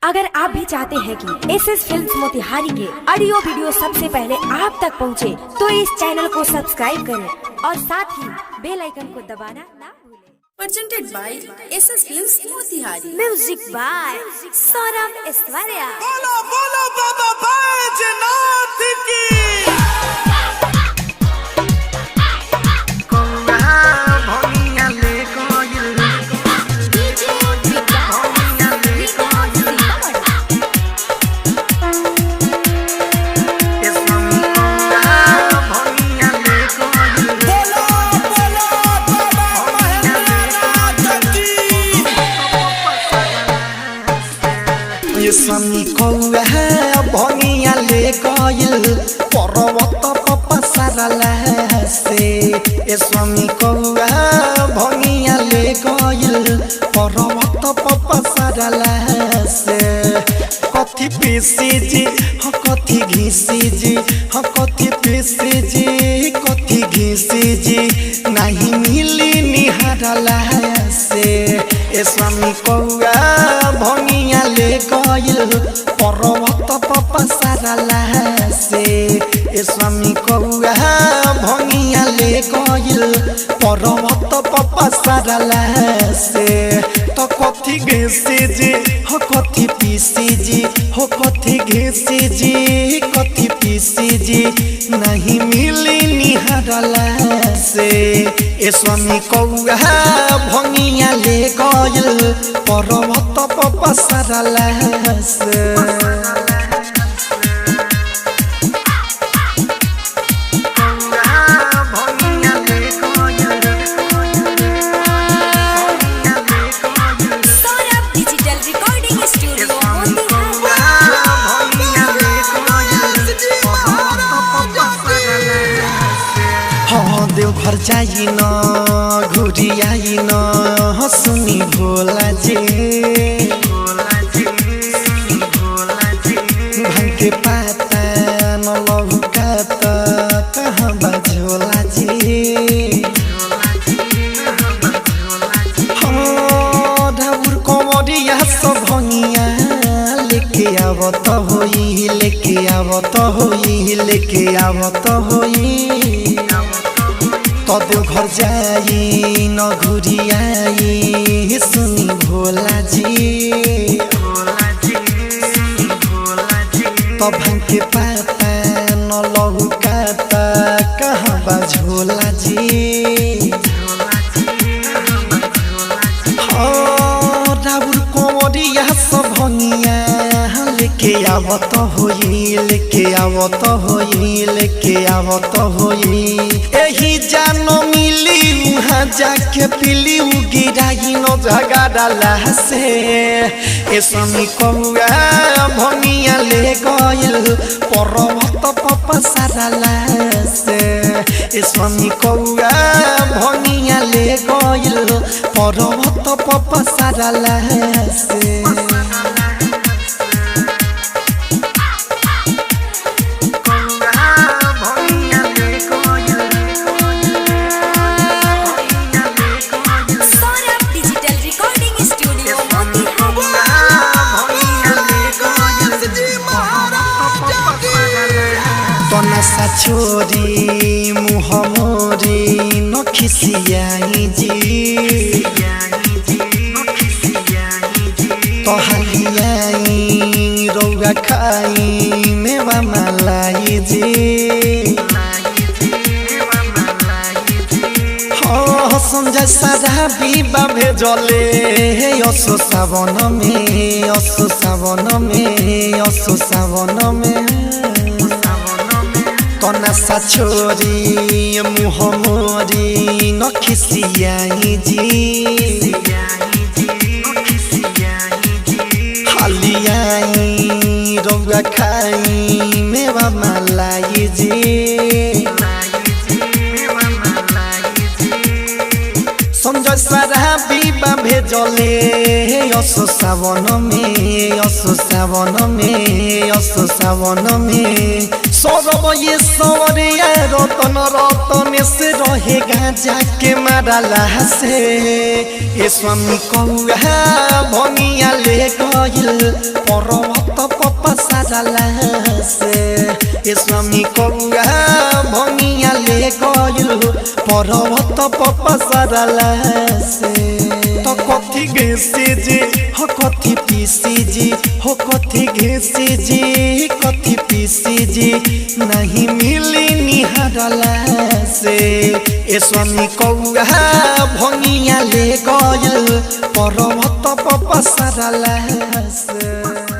अगर आप भी चाहते हैं कि एसएस फिल्म्स मोतिहारी के ऑडियो वीडियो सबसे पहले आप तक पहुंचे, तो इस चैनल को सब्सक्राइब करें और साथ ही बेल आइकन को दबाना ना भूलें। Presented by SS Films Motihari. Music by Saurabh Aishwarya. बोलो बोलो बाबा बैजनाथ की। स्वामी कौआ भंगिया ले गइल पर्वत पपसरला से। स्वामी कौआ भंगिया ले गइल पर्वत पपसरला से। कथी पीसी जी ह कथी घीसी जी ह कथी पीसी जी कथी घीसी जी नहीं मिली निहारला से। स्वामी कौआ भंगिया ले गइल पर्वत पपसरला से। स्वामी कौआ भंगिया ले गइल पर्वत पपसरला से। तो कथी घीसी जी हो कथी पीसी जी हो कथी घीसी जी कथी पीसी जी नहीं मिली निहारला से। स्वामी कौआ भंगिया ले गइल पर्वत पपसरला से। देवघर जाई न घुरी आई न सुनी भोला जी भांग के पाता न लहुकाता कहाँ बझोला जी। हाँ ढाबुर कमरिया सब भंगिया लेके आवत होई लेके आवत होई लेके आवत होई। तो देवघर जाई न घुरी आई सुनी भोला जी। तो भांग के पाता न लहुकाता कहाँ बझोला जी। ढाबुर कोमरिया सब भंगिया लेके आवत होई लेके आवत होई लेके आवत होई। एही जानो मिली उहाँ जाके पिली गिराई न झगड़ला से। स्वामी कौआ भंगिया ले गइल पर्वत पपसरला से। स्वामी कौआ भंगिया ले गइल पर्वत पपसरला से। नशा छोरी मुँह मोरी न खिसियाई जी। तो हलियाई रौआ खाई मेवा मलाई जी। हाँ संजय सारा बाबे जले असो सावन में असो सावन में असो सावन में। नशा छोरी मुँह मोरी न खिसियाई जी। हलियाई रौआ खाई मेवा मलाई जी। संजय सारा बाबे जले असो सावन में असो सावन में असो सावन में सौरभ ये सौरिया रतन रतन से रहेगा जाके मारला से ए स्वामी कौआ भंगिया ले गइल पर्वत पपसारला से ए स्वामी कौआ भंगिया ले गइल पर्वत पपसारला से तो कथी घेसी जी हो कथी पीसी जी हो कथी घेसी जी कथी पीसी जी नहीं मिली निहारला से ए स्वामी कौआ भंगिया ले गइल पर्वत पपसारला से।